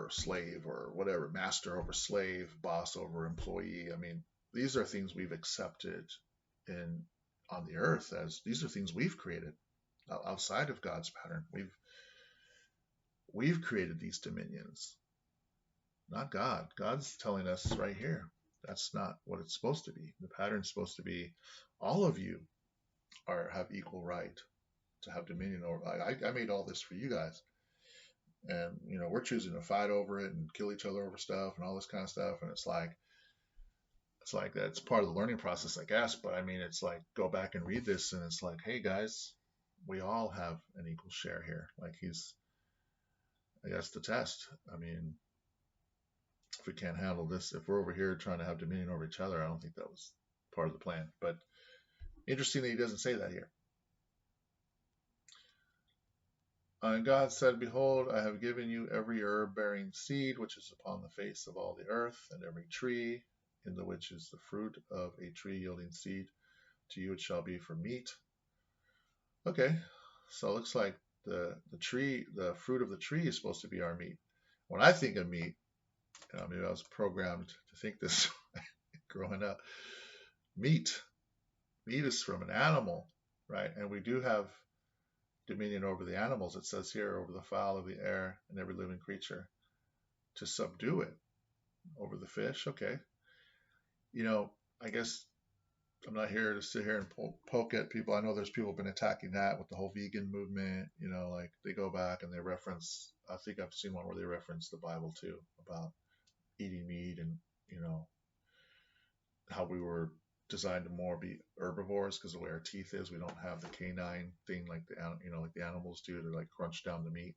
over slave, or whatever, master over slave, boss over employee. I mean, these are things we've accepted in on the earth, as these are things we've created outside of God's pattern. We've created these dominions, not God. God's telling us right here that's not what it's supposed to be. The pattern's supposed to be all of you have equal right to have dominion over. I made all this for you guys, and we're choosing to fight over it and kill each other over stuff and all this kind of stuff. And it's like that's part of the learning process, I guess. But I mean, it's like, go back and read this, and it's like, hey guys, we all have an equal share here. Like that's the test. I mean, if we can't handle this, if we're over here trying to have dominion over each other, I don't think that was part of the plan. But interesting that he doesn't say that here. And God said, behold, I have given you every herb bearing seed which is upon the face of all the earth, and every tree in the which is the fruit of a tree yielding seed. To you it shall be for meat. Okay, so it looks like the fruit of the tree is supposed to be our meat. When I think of meat, maybe I was programmed to think this growing up. Meat is from an animal, right? And we do have dominion over the animals. It says here, over the fowl of the air and every living creature, to subdue it. Over the fish, okay. I guess I'm not here to sit here and poke at people. I know there's people who've been attacking that with the whole vegan movement. Like they go back and they reference, I think I've seen one where they reference the Bible too, about eating meat, and how we were designed to more be herbivores because of the way our teeth is. We don't have the canine thing like the animals do to like crunch down the meat.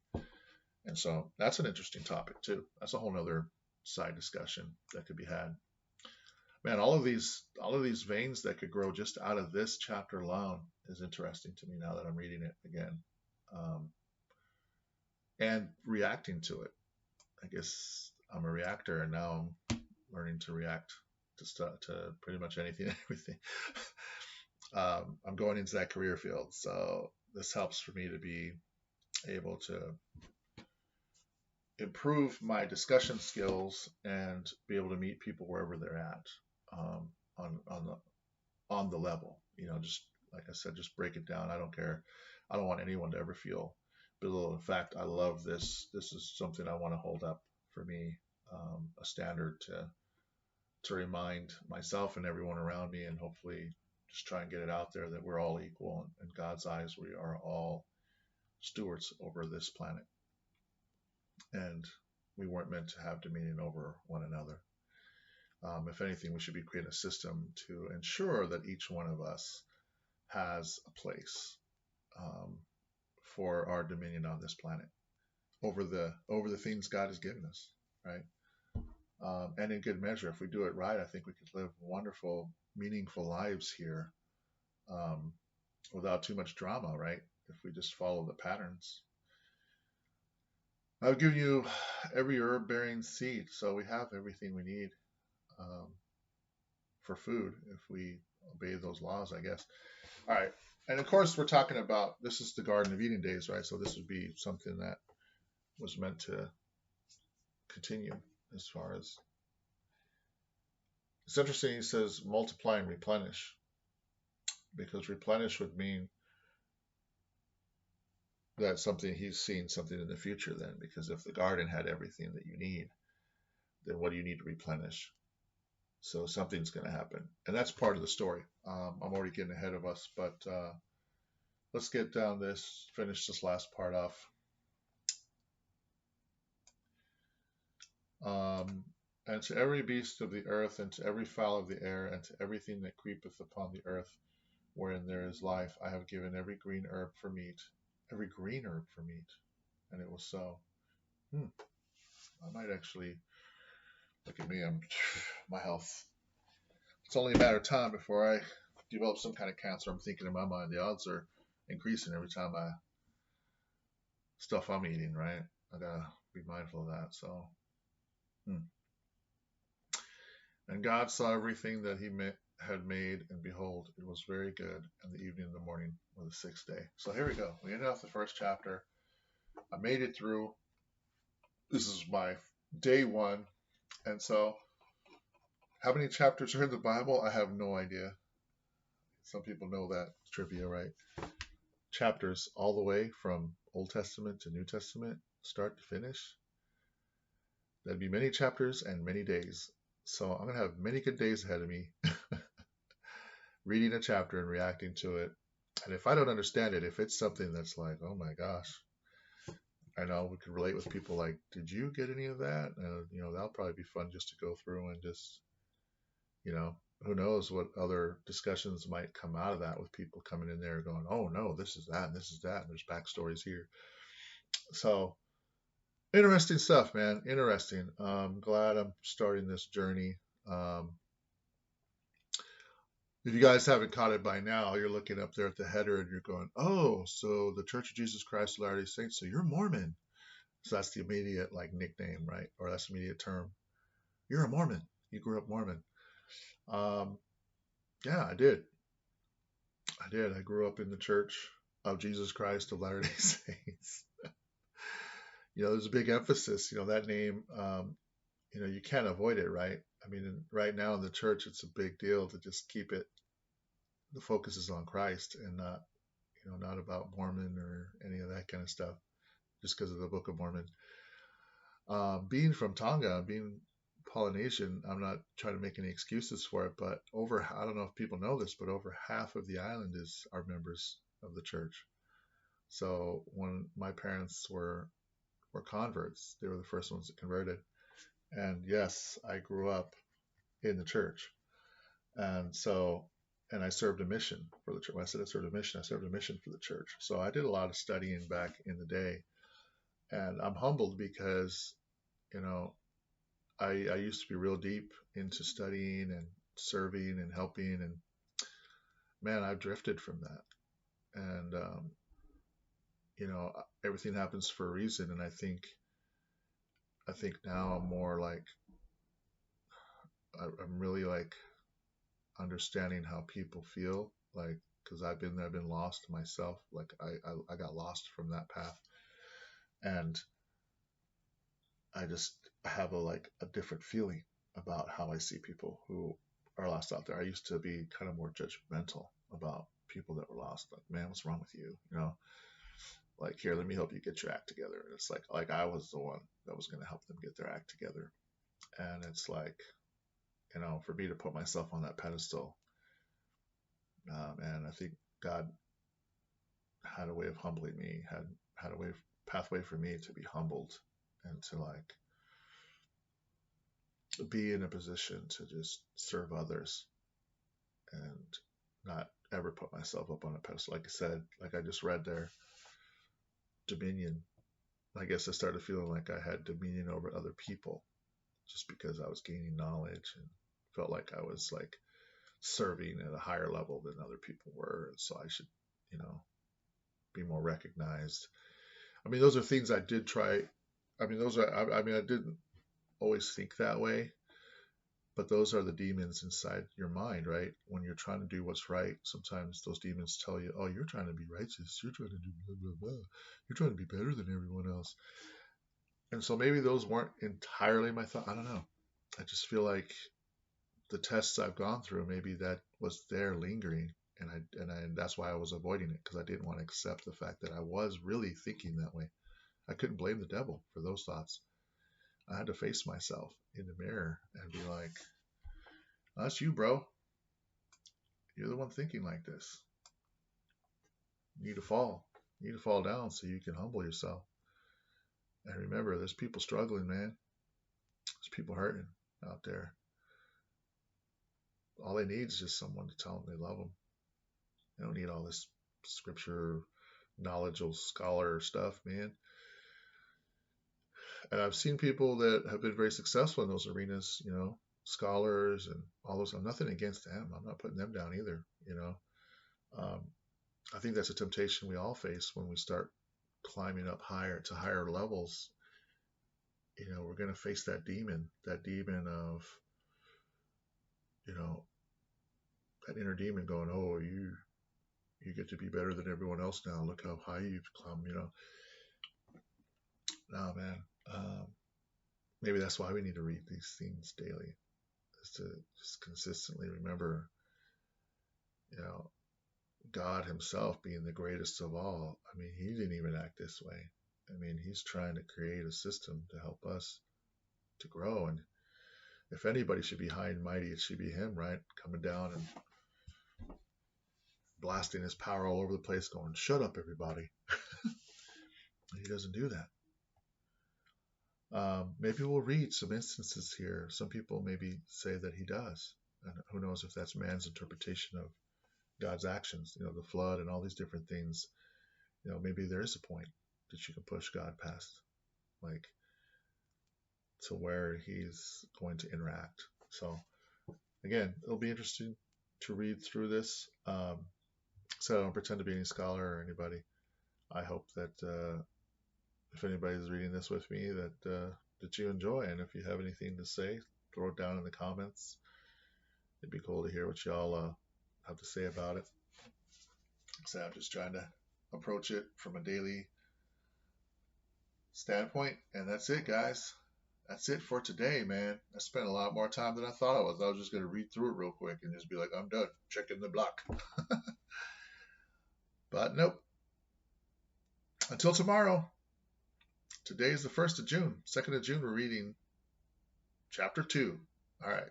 And so that's an interesting topic too. That's a whole nother side discussion that could be had. Man, all of these veins that could grow just out of this chapter alone is interesting to me now that I'm reading it again, and reacting to it. I guess I'm a reactor, and now I'm learning to react to pretty much anything and everything. I'm going into that career field, so this helps for me to be able to improve my discussion skills and be able to meet people wherever they're at, on the level. Just like I said, just break it down. I don't care. I don't want anyone to ever feel belittled. In fact, I love this. This is something I want to hold up for me, a standard to remind myself and everyone around me, and hopefully just try and get it out there that we're all equal. In God's eyes, we are all stewards over this planet, and we weren't meant to have dominion over one another. If anything, we should be creating a system to ensure that each one of us has a place, for our dominion on this planet over the things God has given us, right? And in good measure, if we do it right, I think we could live wonderful, meaningful lives here, without too much drama, right? If we just follow the patterns. I've given you every herb bearing seed, so we have everything we need, for food if we obey those laws, I guess. All right. And of course, we're talking about, this is the Garden of Eden days, right? So this would be something that was meant to continue, as far as, it's interesting. He says multiply and replenish, because replenish would mean that he's seeing something in the future then, because if the garden had everything that you need, then what do you need to replenish? So something's going to happen, and that's part of the story. I'm already getting ahead of us, but let's get down this, finish this last part off. And to every beast of the earth, and to every fowl of the air, and to everything that creepeth upon the earth, wherein there is life, I have given every green herb for meat. Every green herb for meat. And it was so. I might actually, look at me, my health. It's only a matter of time before I develop some kind of cancer. I'm thinking in my mind, the odds are increasing every time stuff I'm eating, right? I gotta be mindful of that. So, and God saw everything that he had made, and behold, it was very good. And the evening and the morning were the sixth day. So here we go. We ended off the first chapter. I made it through. This is my day one. And so, how many chapters are in the Bible? I have no idea. Some people know that trivia, right? Chapters all the way from Old Testament to New Testament, start to finish. That'd be many chapters and many days. So I'm going to have many good days ahead of me reading a chapter and reacting to it. And if I don't understand it, if it's something that's like, oh my gosh, I know we could relate with people like, did you get any of that? That'll probably be fun just to go through and just, you know, who knows what other discussions might come out of that with people coming in there going, oh no, this is that and this is that. And there's backstories here. So interesting stuff, man. Interesting. Glad I'm starting this journey. Um, if you guys haven't caught it by now, you're looking up there at the header and you're going, oh, so the Church of Jesus Christ of Latter-day Saints, so you're Mormon. So that's the immediate like nickname, right? Or that's the immediate term. You're a Mormon. You grew up Mormon. Um, yeah, I did. I did. I grew up in the Church of Jesus Christ of Latter-day Saints. There's a big emphasis. That name. You can't avoid it, right? I mean, right now in the church, it's a big deal to just keep it. The focus is on Christ and not about Mormon or any of that kind of stuff. Just because of the Book of Mormon. Being from Tonga, being Polynesian, I'm not trying to make any excuses for it, but I don't know if people know this, but over half of the island are members of the church. So when my parents were converts, they were the first ones that converted. And yes, I grew up in the church. And so, and I served a mission for the church. When I said I served a mission for the church. So I did a lot of studying back in the day. And I'm humbled because, you know, I used to be real deep into studying and serving and helping. And man, I've drifted from that. And, everything happens for a reason. And I think now I'm more like, I'm really like understanding how people feel, like, because I've been lost myself. Like I got lost from that path, and I just have a different feeling about how I see people who are lost out there. I used to be kind of more judgmental about people that were lost. Like, man, what's wrong with you? Like, here, let me help you get your act together. And it's like I was the one that was going to help them get their act together. And it's like, for me to put myself on that pedestal, and I think God had a way of humbling me, had a pathway for me to be humbled and to like be in a position to just serve others and not ever put myself up on a pedestal. Like I said, like I just read there, dominion. I guess I started feeling like I had dominion over other people just because I was gaining knowledge and felt like I was like serving at a higher level than other people were. And so I should, you know, be more recognized. I mean, those are things I did try. I mean, I didn't always think that way, but those are the demons inside your mind, right? When you're trying to do what's right, sometimes those demons tell you, oh, you're trying to be righteous. You're trying to do blah, blah, blah. You're trying to be better than everyone else. And so maybe those weren't entirely my thought. I don't know. I just feel like the tests I've gone through, maybe that was there lingering. And that's why I was avoiding it because I didn't want to accept the fact that I was really thinking that way. I couldn't blame the devil for those thoughts. I had to face myself in the mirror and be like, that's you, bro. You're the one thinking like this. You need to fall. You need to fall down so you can humble yourself. And remember, there's people struggling, man. There's people hurting out there. All they need is just someone to tell them they love them. They don't need all this scripture, knowledgeable scholar stuff, man. And I've seen people that have been very successful in those arenas, scholars and all those. I'm nothing against them. I'm not putting them down either. Um, I think that's a temptation we all face when we start climbing up higher to higher levels. We're going to face that demon of, you know, that inner demon going, oh, you get to be better than everyone else now. Look how high you've come. No, man. maybe that's why we need to read these things daily, is to just consistently remember, you know, God Himself being the greatest of all. I mean, He didn't even act this way. I mean, He's trying to create a system to help us to grow. And if anybody should be high and mighty, it should be Him, right? Coming down and blasting His power all over the place, going, "Shut up, everybody." He doesn't do that. Maybe we'll read some instances here. Some people maybe say that He does. And who knows if that's man's interpretation of God's actions, the flood and all these different things. Maybe there is a point that you can push God past, like, to where He's going to interact. So again, it'll be interesting to read through this. So I don't pretend to be any scholar or anybody. I hope that if anybody's reading this with me, that you enjoy, and if you have anything to say, throw it down in the comments. It'd be cool to hear what y'all have to say about it. So I'm just trying to approach it from a daily standpoint, and that's it, guys. That's it for today, man. I spent a lot more time than I thought I was. I was just going to read through it real quick and just be like, I'm done. Check in the block. But nope. Until tomorrow. Today is the 1st of June. 2nd of June, we're reading chapter 2. All right.